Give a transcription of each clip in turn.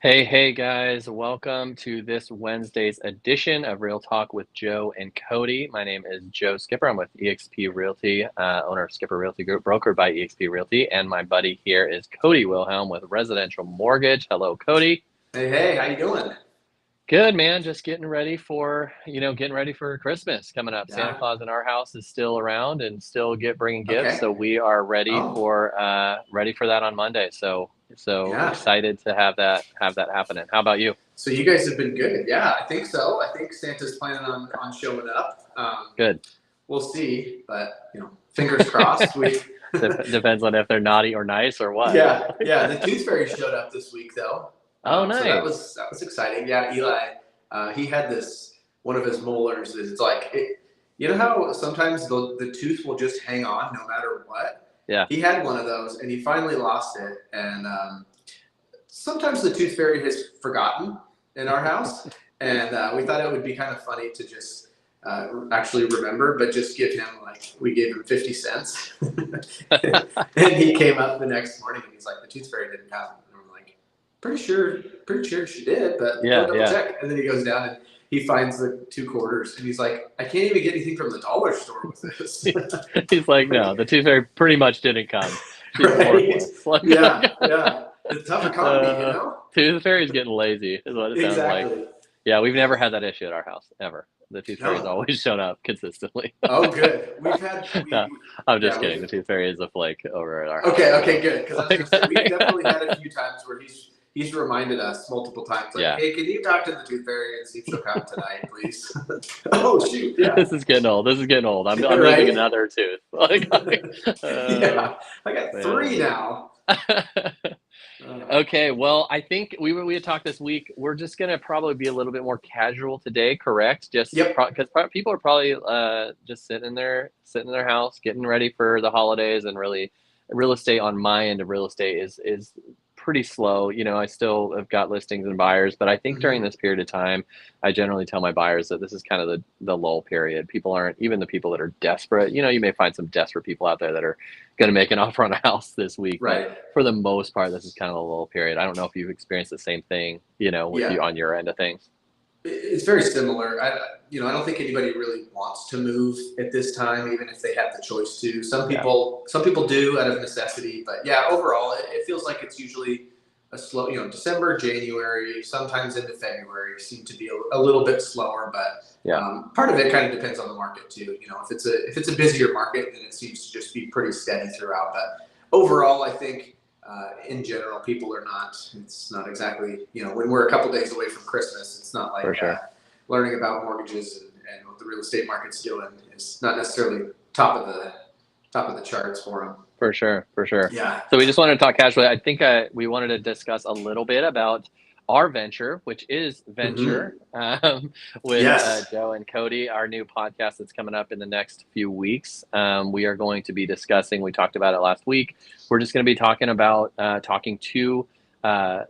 Hey guys, welcome to this Wednesday's edition of Real Talk with Joe and Cody. My name is Joe Skipper. I'm with eXp Realty, owner of Skipper Realty Group, brokered by eXp Realty. And my buddy here is Cody Wilhelm with Residential Mortgage. Hello, Cody. Hey, how you doing? Good, man. Just getting ready for Christmas coming up. Santa Yeah. Claus in our house is still around and still bringing gifts, Okay. so we are Oh, ready for that on Monday. So yeah. excited to have that happening. How about you? So you guys have been good. Yeah, I think so. I think Santa's planning on showing up. Good. We'll see, but fingers crossed. We. Depends on if they're naughty or nice or what. Yeah. The Tooth Fairy showed up this week though, Oh, so that nice. was exciting. Yeah, Eli. He had this one of his molars. It's like you know how sometimes the tooth will just hang on no matter what. Yeah. He had one of those, and he finally lost it, and sometimes the tooth fairy has forgotten in our house, and we thought it would be kind of funny to just actually remember, but just give him we gave him 50 cents, and he came up the next morning and he's like, the tooth fairy didn't come, and I'm like, pretty sure she did, but go Yeah, double yeah. check. And then he goes down and he finds the 2 quarters, and he's like, I can't even get anything from the dollar store with this. He's like, no, the tooth fairy pretty much didn't come. She's Right? worthless. Like, Yeah. It's a tough economy, you know? tooth fairy's getting lazy, is what it sounds like. Exactly. Yeah, we've never had that issue at our house ever. The tooth fairy's No. always shown up consistently. Oh, good. We've had No, I'm just yeah, kidding. The tooth fairy is a flake over at our house. okay, good. Because I was Like, gonna say we've definitely had a few times where he's reminded us multiple times, like, yeah, hey, can you talk to the tooth fairy and see if she'll come tonight, please? Oh shoot, yeah. this is getting old. This is getting old. I'm losing Right? another tooth. Like, Yeah. I got man. three now. Uh, Okay, well, I think we had talked this week. We're just gonna probably be a little bit more casual today, correct? Just yep. because people are probably just sitting in their house, getting ready for the holidays, and really, real estate on my end of real estate is pretty slow. I still have got listings and buyers, but I think during Hmm. this period of time, I generally tell my buyers that this is kind of the lull period. People aren't even the people that are desperate. You may find some desperate people out there that are going to make an offer on a house this week, but Right. for the most part, this is kind of a lull period. I don't know if you've experienced the same thing, with Yeah. you on your end of things. It's very similar. I don't think anybody really wants to move at this time, even if they have the choice to. Yeah, Some people do out of necessity, but yeah, overall, it feels like it's usually a slow. December, January, sometimes into February seem to be a little bit slower, but yeah, part of it kind of depends on the market too. If it's a busier market, then it seems to just be pretty steady throughout. But overall, I think in general, people are not. It's not exactly when we're a couple days away from Christmas. It's not for like sure, learning about mortgages and what the real estate market's doing is not necessarily top of the charts for them. for sure, for sure. Yeah. So we just wanted to talk casually. I think we wanted to discuss a little bit about our venture, which is Venture, Hmm. with Yes. Joe and Cody, our new podcast that's coming up in the next few weeks. We are going to be discussing. We talked about it last week. We're just going to be talking to uh,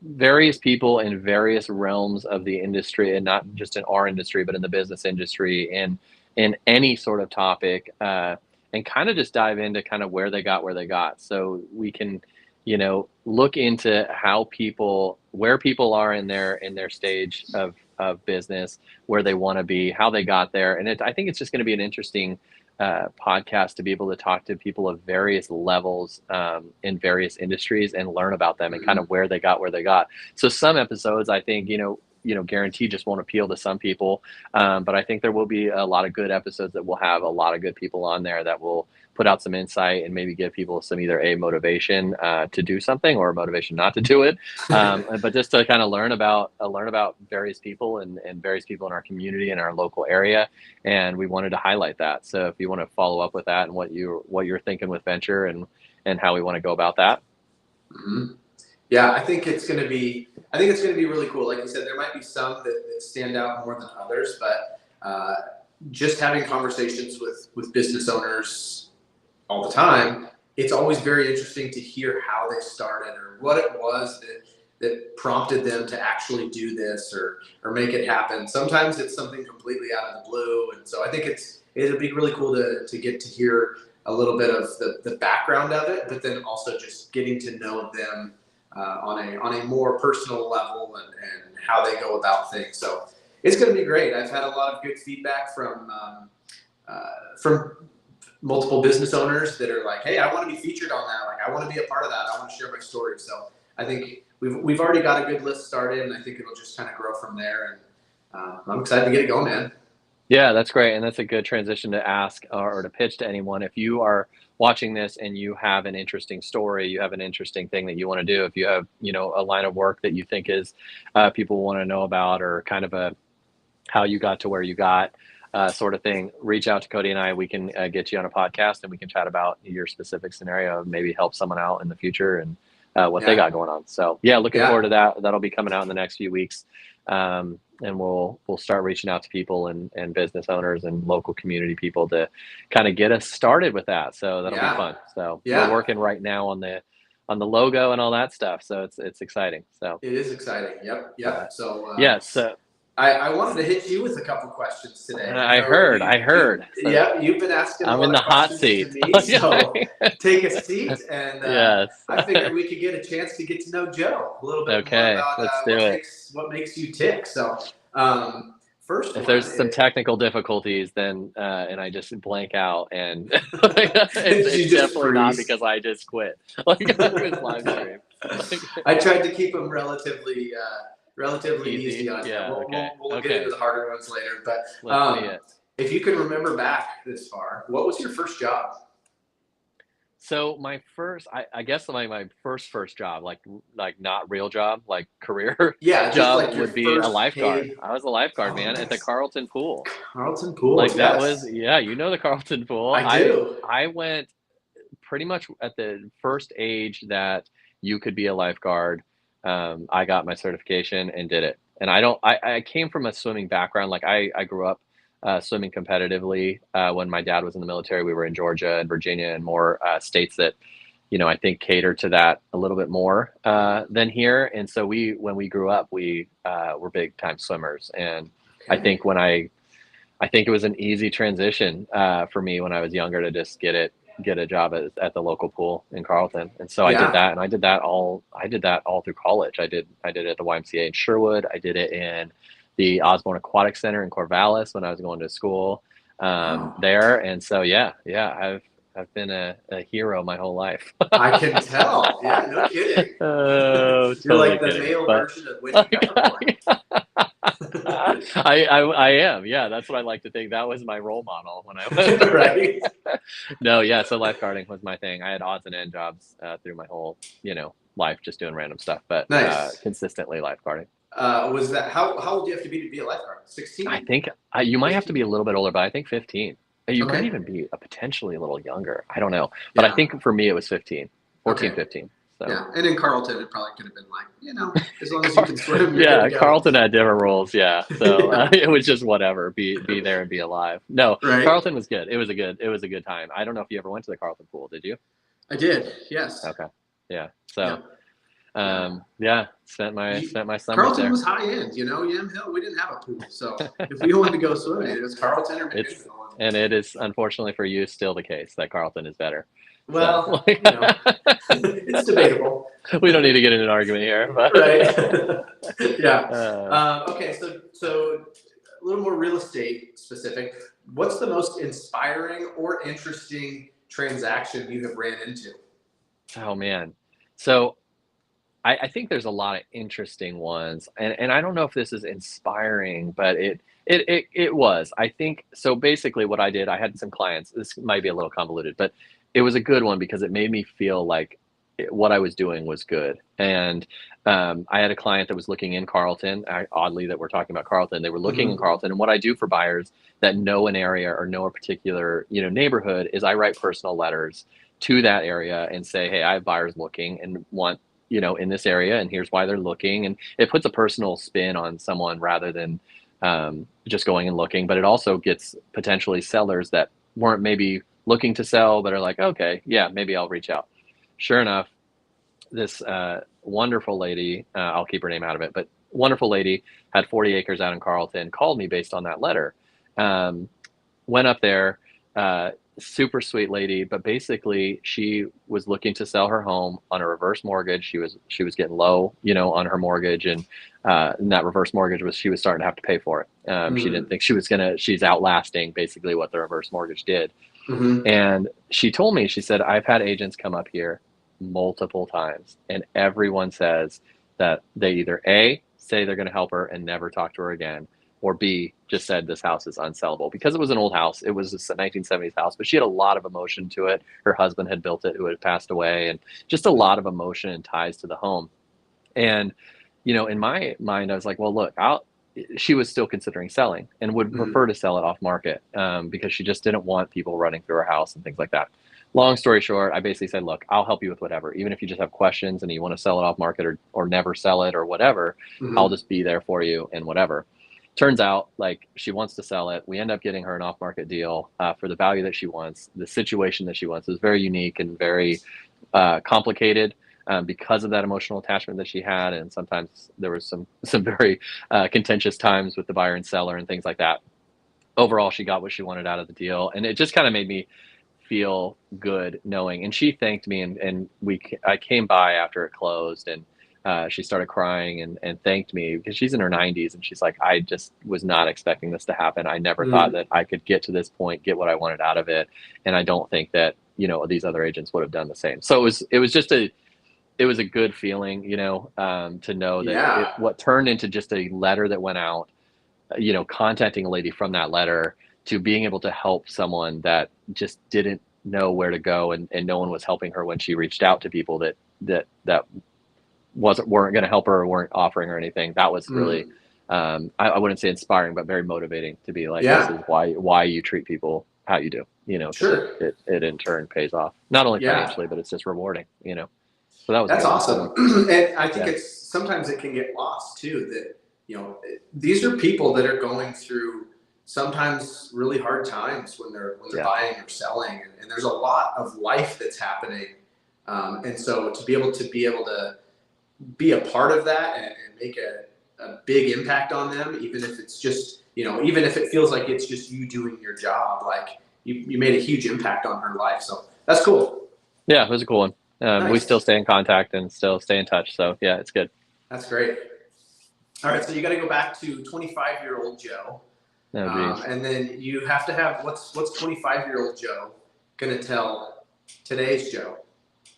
various people in various realms of the industry, and not just in our industry, but in the business industry, and in any sort of topic, and kind of just dive into kind of where they got, so we can, look into where people are in their stage of business, where they want to be, how they got there, and I think it's just going to be an interesting podcast to be able to talk to people of various levels, in various industries, and learn about them and kind Hmm. of where they got. So some episodes, I think, guaranteed just won't appeal to some people, but I think there will be a lot of good episodes that will have a lot of good people on there that will put out some insight and maybe give people some either a motivation to do something, or a motivation not to do it, but just to kind of learn about various people, and various people in our community and our local area, and we wanted to highlight that. So if you want to follow up with that and what you're thinking with venture, and how we want to go about that. Hmm. Yeah, I think it's going to be. I think it's going to be really cool. Like you said, there might be some that stand out more than others, but just having conversations with business owners all the time, it's always very interesting to hear how they started or what it was that prompted them to actually do this or make it happen. Sometimes it's something completely out of the blue, and so I think it'll be really cool to get to hear a little bit of the background of it, but then also just getting to know them on a more personal level and how they go about things. So it's going to be great. I've had a lot of good feedback from multiple business owners that are like, hey, I want to be featured on that. Like, I want to be a part of that. I want to share my story. So I think we've already got a good list started, and I think it'll just kind of grow from there. And I'm excited to get it going, man. Yeah, that's great. And that's a good transition to ask or to pitch to anyone. If you are watching this and you have an interesting story, you have an interesting thing that you want to do, if you have, a line of work that you think is people want to know about, or kind of a how you got to where you got sort of thing, reach out to Cody and I. We can get you on a podcast and we can chat about your specific scenario, maybe help someone out in the future and what they Yeah. got going on. So yeah, looking Yeah. forward to that. That'll be coming out in the next few weeks. And we'll start reaching out to people and business owners and local community people to kind of get us started with that. So that'll be fun. So we're working right now on the logo and all that stuff. So it's exciting. So it is exciting. Yep. So yeah. So I wanted to hit you with a couple questions today. I heard. So Yeah, you've been asking I'm a lot in the of hot questions seat. to me, so take a seat. And Yes. I figured we could get a chance to get to know Joe a little bit more Okay, about let's do it. what makes you tick. So first, if there's some technical difficulties, then and I just blank out, and it's definitely not because I just quit. Like I was live stream. I tried to keep them relatively easy on you. Yeah. We'll get into the harder ones later. But Let's see it. if you can remember back this far, what was your first job? So my first, I guess my first job, like not real job, like career job, would be a lifeguard. I was a lifeguard, man, at the Carlton Pool. Carlton Pool, like that was the Carlton Pool. I do. I went pretty much at the first age that you could be a lifeguard. I got my certification and did it. And I came from a swimming background. Like I grew up swimming competitively. When my dad was in the military, we were in Georgia and Virginia and more states that, I think cater to that a little bit more than here. And so when we grew up, we were big time swimmers. And I think I think it was an easy transition for me when I was younger to just get a job at the local pool in Carlton. And so I did that, and I did that all through college. I did it at the YMCA in Sherwood. I did it in the Osborne Aquatic Center in Corvallis when I was going to school there. And so I've been a hero my whole life. I can tell. Yeah, no kidding. Oh, You're like the kidding, male version of Whitney Peppercorn. I am. Yeah, that's what I like to think. That was my role model when I was right. No, yeah. So lifeguarding was my thing. I had odds and end jobs through my whole, life, just doing random stuff, but consistently lifeguarding. Was that how old do you have to be a lifeguard? 16? I think you might have to be a little bit older, but I think 15. You might even be potentially a little younger. I don't know, but I think for me it was 15, 14, 15. So. Yeah, and in Carlton it probably could have been like, as long as you can swim. Yeah, Carlton had different rules. Yeah, so it was just whatever. Be there and be alive. No, Carlton was good. It was a good time. I don't know if you ever went to the Carlton Pool. Did you? I did. Yes. Okay. Yeah. So. Spent my summer Carlton there. was high end, Yam Hill. We didn't have a pool, so if we wanted to go swimming, it was Carlton or McMinnville. And it is unfortunately for you still the case that Carlton is better. Well, it's debatable. We don't need to get in an argument here, but right? Yeah. Okay, so a little more real estate specific. What's the most inspiring or interesting transaction you have ran into? Oh man, so. I think there's a lot of interesting ones, and I don't know if this is inspiring, but it was. I think so. Basically, what I did, I had some clients. This might be a little convoluted, but it was a good one because it made me feel like what I was doing was good. And I had a client that was looking in Carlton. Oddly, that we're talking about Carlton, they were looking in Carlton. And what I do for buyers that know an area or know a particular neighborhood is I write personal letters to that area and say, hey, I have buyers looking and want. In this area, and here's why they're looking. And it puts a personal spin on someone rather than just going and looking, but it also gets potentially sellers that weren't maybe looking to sell, but are like, okay, yeah, maybe I'll reach out. Sure enough, this wonderful lady, I'll keep her name out of it, but wonderful lady had 40 acres out in Carlton, called me based on that letter. Went up there, super sweet lady, but basically she was looking to sell her home on a reverse mortgage. She was getting low, on her mortgage, and that reverse mortgage was she was starting to have to pay for it. She didn't Mm. think she's outlasting basically what the reverse mortgage did. Mm-hmm. And she told me, she said, I've had agents come up here multiple times, and everyone says that they either A, say they're going to help her and never talk to her again, or B, just said this house is unsellable. Because it was an old house, it was a 1970s house, but she had a lot of emotion to it. Her husband had built it, who had passed away, and just a lot of emotion and ties to the home. And, in my mind, I was like, well, look, she was still considering selling and would Mm-hmm. prefer to sell it off market, because she just didn't want people running through her house and things like that. Long story short, I basically said, look, I'll help you with whatever. Even if you just have questions and you want to sell it off market, or never sell it or whatever, I'll Mm-hmm. just be there for you and whatever. Turns out, like, she wants to sell it. We end up getting her an off market deal, for the value that she wants. The situation that she wants is very unique and very complicated, because of that emotional attachment that she had, and sometimes there was some very contentious times with the buyer and seller and things like that. Overall, she got what she wanted out of the deal, and it just kind of made me feel good knowing. And she thanked me, and I came by after it closed, and she started crying and thanked me because she's in her 90s, and she's like, I just was not expecting this to happen. I never thought Mm. that I could get to this point, get what I wanted out of it, and I don't think that these other agents would have done the same. So it was just it was a good feeling, to know that Yeah. what turned into just a letter that went out, contacting a lady from that letter, to being able to help someone that just didn't know where to go, and no one was helping her when she reached out to people that weren't going to help her or weren't offering her anything. That was really, Mm. I wouldn't say inspiring, but very motivating to be like, this Yeah. is why you treat people how you do, because it, Sure. it, it in turn pays off, not only Yeah. financially, but it's just rewarding. So that was a That's good one for me. awesome. And I think Yeah. it's sometimes it can get lost too that, these are people that are going through sometimes really hard times when they're Yeah. buying or selling, and there's a lot of life that's happening. And so to be able to be a part of that and make a big impact on them, even if it's just, even if it feels like it's just you doing your job, like you made a huge impact on her life. So that's cool. Yeah, it was a cool one. We still Nice. stay in contact and still stay in touch. So yeah, it's good. That's great. All right, so you got to go back to 25-year-old Joe, Oh, geez. and then you have to have what's 25-year-old Joe gonna tell today's Joe.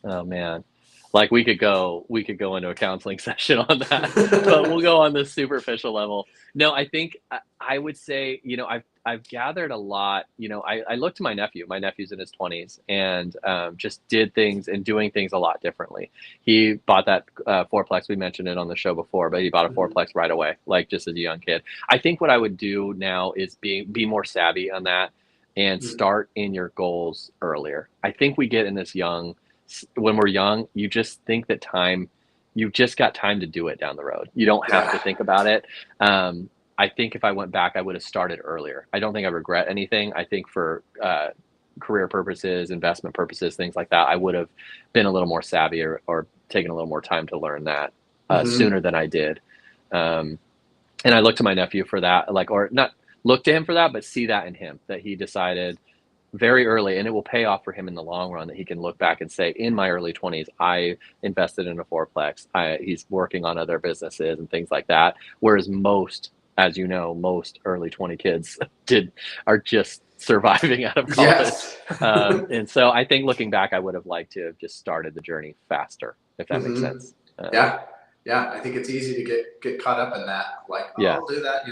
Oh man. Like we could go into a counseling session on that, but we'll go on this superficial level. No, I think I would say, I've gathered a lot. I look to my nephew. My nephew's in his 20s, and just did things and doing things a lot differently. He bought that fourplex. We mentioned it on the show before, but he bought a Mhm. fourplex right away, like just as a young kid. I think what I would do now is be more savvy on that and Mhm. start in your goals earlier. I think we get in this when we're young, you just think that you've just got time to do it down the road. You don't have to Yeah. think about it. I think if I went back, I would have started earlier. I don't think I regret anything. I think for career purposes, investment purposes, things like that, I would have been a little more savvy, or taken a little more time to learn that Hmm. sooner than I did. Um, and I look to my nephew for that, like, or not look to him for that, but see that in him, that he decided very early, and it will pay off for him in the long run, that he can look back and say, in my early 20s, I invested in a fourplex. He's working on other businesses and things like that. Whereas most, as you know, most early 20 kids are just surviving out of college. Yes. And so I think looking back, I would have liked to have just started the journey faster, if that makes Hmm. sense. Yeah. Yeah. I think it's easy to get caught up in that. Like, oh, Yeah. I'll do that.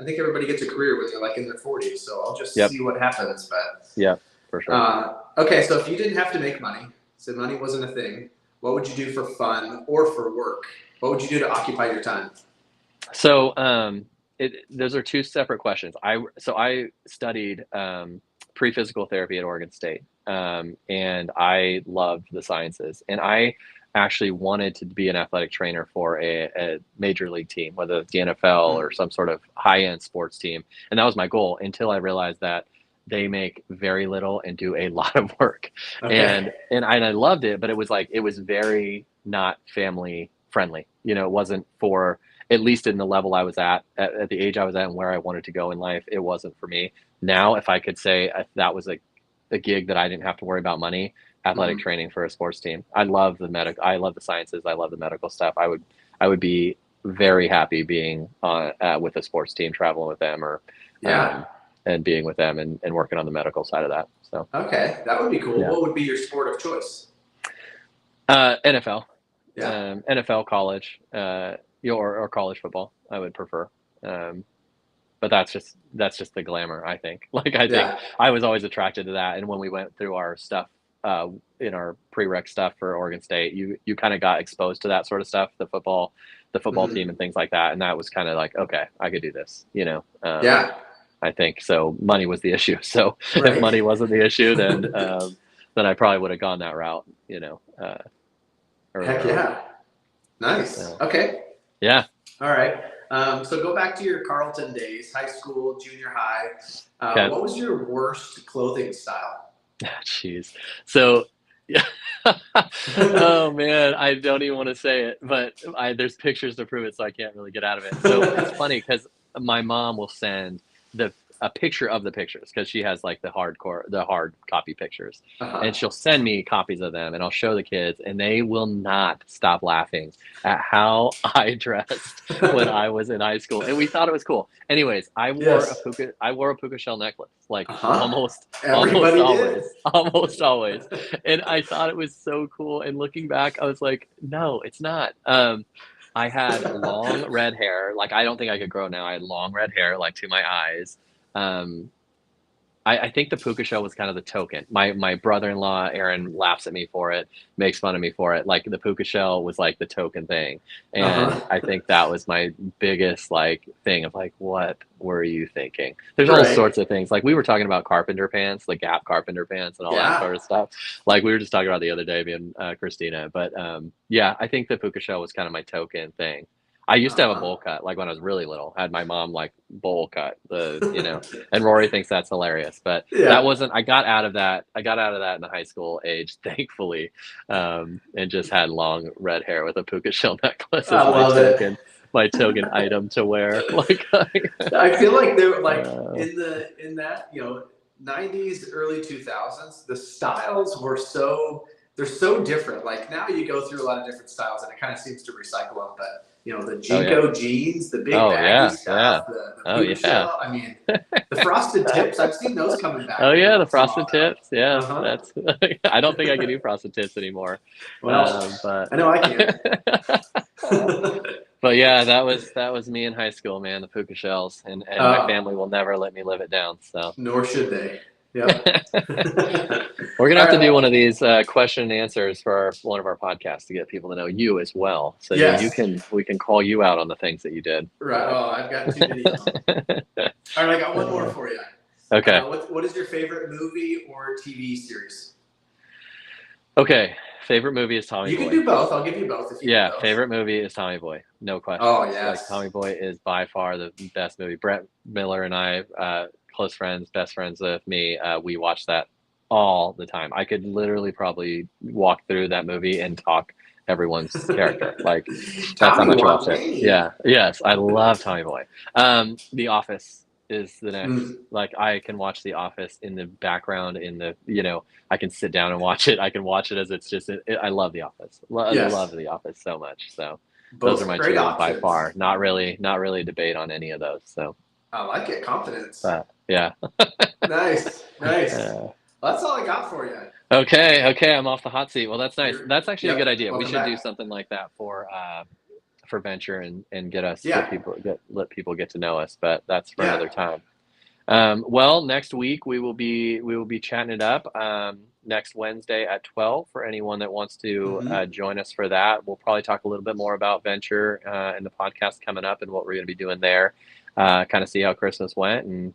I think everybody gets a career when they're like in their 40s, so I'll just Yep. see what happens. But Yep. For sure. okay, so if you didn't have to make money, so money wasn't a thing, what would you do for fun or for work? What would you do to occupy your time? So those are two separate questions. I studied pre-physical therapy at Oregon State, and I loved the sciences. And I actually wanted to be an athletic trainer for a major league team, whether it's the NFL or Mm. some sort of high-end sports team. And that was my goal until I realized that they make very little and do a lot of work. Okay. And I loved it, but it was very not family friendly. It wasn't for, at least in the level I was at the age I was at and where I wanted to go in life, it wasn't for me. Now, if I could say, that was a gig that I didn't have to worry about money, athletic Mhm. training for a sports team. I love I love the sciences. I love the medical stuff. I would be very happy being on with a sports team, traveling with them, or Yeah. um, and being with them and working on the medical side of that. So Okay, that would be cool. yeah, What would be your sport of choice? NFL, Yeah. NFL, college, or college football. I would prefer. Um, but that's just the glamour, I think. Like I think Yeah. I was always attracted to that, and when we went through our stuff in our prereq stuff for Oregon State, you kind of got exposed to that sort of stuff, the football Mhm. team and things like that, and that was kind of like, okay, I could do this, you know. Yeah. I think so. Money was the issue. So if Right. money wasn't the issue, then I probably would have gone that route, you know, Heck earlier on. yeah. Nice. So Okay. yeah. All right. So go back to your Carleton days, high school, junior high. Okay. What was your worst clothing style? Jeez. So, yeah. Oh man, I don't even want to say it, but there's pictures to prove it, so I can't really get out of it. So it's funny because my mom will send the a picture of the pictures because she has like the hard copy pictures, and Uh-huh. she'll send me copies of them, and I'll show the kids, and they will not stop laughing at how I dressed when I was in high school, and we thought it was cool. Anyways, Yes. I wore a puka shell necklace, like Uh-huh. almost Everybody did. always, almost always. And I thought it was so cool. And looking back, I was like, no, it's not. I had long red hair. Like I don't think I could grow now. I had long red hair, like to my eyes. Um, I think the puka shell was kind of the token. My brother-in-law Aaron laughs at me for it, makes fun of me for it. Like the puka shell was like the token thing, and Uh-huh. I think that was my biggest like thing of like, what were you thinking? There's all Right. sorts of things. Like we were talking about carpenter pants, like Gap carpenter pants, and all that Yeah. sort of stuff. Like we were just talking about the other day, me and Christina. But yeah, I think the puka shell was kind of my token thing. I used to have a Uh-huh. bowl cut, like when I was really little. I had my mom like bowl cut and Rory thinks that's hilarious. But that Yeah. wasn't. I got out of that. I got out of that in the high school age, thankfully, and just had long red hair with a puka shell necklace as I love it. my token item to wear. Like, I feel like they're like uh, in that, 90s, early 2000s, the styles were they're so different. Like now you go through a lot of different styles and it kind of seems to recycle them, but the oh yeah, Jinko jeans, the big oh baggy yeah, stuff, yeah, the oh puka yeah. shell. I mean, the frosted tips, I've seen those coming Oh back every yeah, the once in a while frosted tips. now. Yeah, Uh-huh. that's. I don't think I can do frosted tips anymore. Well, But I know I can. but yeah, that was me in high school, man. The puka shells, and my Oh, family will never let me live it down. So nor should they. Yep. we're gonna All have to right. do one Well, of these question and answers for one of our podcasts to get people to know you as well, so that yes. we can call you out on the things that you did. Right. So. Oh, I've got too many of them. All right, I got one more for you. Okay. What is your favorite movie or TV series? Okay. Favorite movie is Tommy You can Boy. do both. I'll give you both if you need Yeah, both. favorite movie is Tommy Boy. No Oh questions. Like yes. Tommy Boy is by far the best movie. Brett Miller and I, close friends, best friends with me, we watch that all the time. I could literally probably walk through that movie and talk everyone's character. Like that's how Tommy much I Boy, watched it. man. Yeah. Yes, I love Tommy Boy. The Office is the next. Mm, Like I can watch The Office in the background I can sit down and watch it. I can watch it as it's just. I love The Office. Love yes. The Office so much. So those are Both my great two by options. far. Not really a debate on any of those. So, I like it. Confidence. but yeah. Nice. Nice. Uh, Well, that's all I got for you. okay. Okay. I'm off the hot seat. Well, that's nice. That's actually a good Yep. idea. We Welcome should do back. something like that for venture and Yeah. let people get to know us. But that's for Yeah. another time. Well, next week we will be chatting it up next Wednesday at 12 for anyone that wants to Hmm. join us for that. We'll probably talk a little bit more about venture and the podcast coming up and what we're going to be doing there. Kind of see how Christmas went and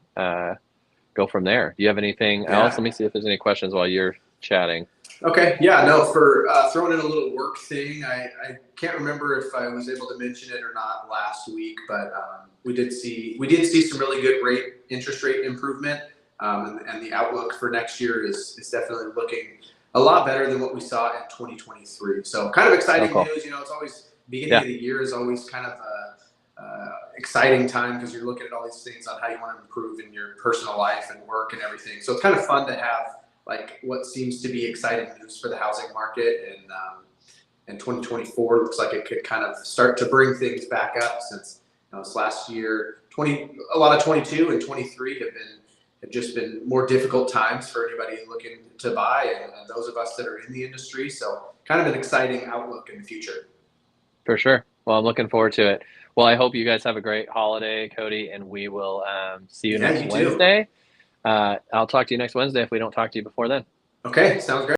go from there. Do you have anything else? Let Yeah. me see if there's any questions while you're chatting. Okay. Yeah. No. For throwing in a little work thing, I can't remember if I was able to mention it or not last week, but we did see some really good interest rate improvement, and the outlook for next year is definitely looking a lot better than what we saw in 2023. So kind of Oh, exciting cool. news. It's always beginning Yeah. of the year is always kind of a exciting time because you're looking at all these things on how you want to improve in your personal life and work and everything. So it's kind of fun to have like what seems to be exciting news for the housing market, and 2024 looks like it could kind of start to bring things back up, since this last year, a lot of 22 and 23 have just been more difficult times for anybody looking to buy, and those of us that are in the industry. So kind of an exciting outlook in the future. For sure. Well, I'm looking forward to it. Well, I hope you guys have a great holiday, Cody, and we will see you Yeah, next you too. Wednesday. I'll talk to you next Wednesday if we don't talk to you before then. Okay, sounds great.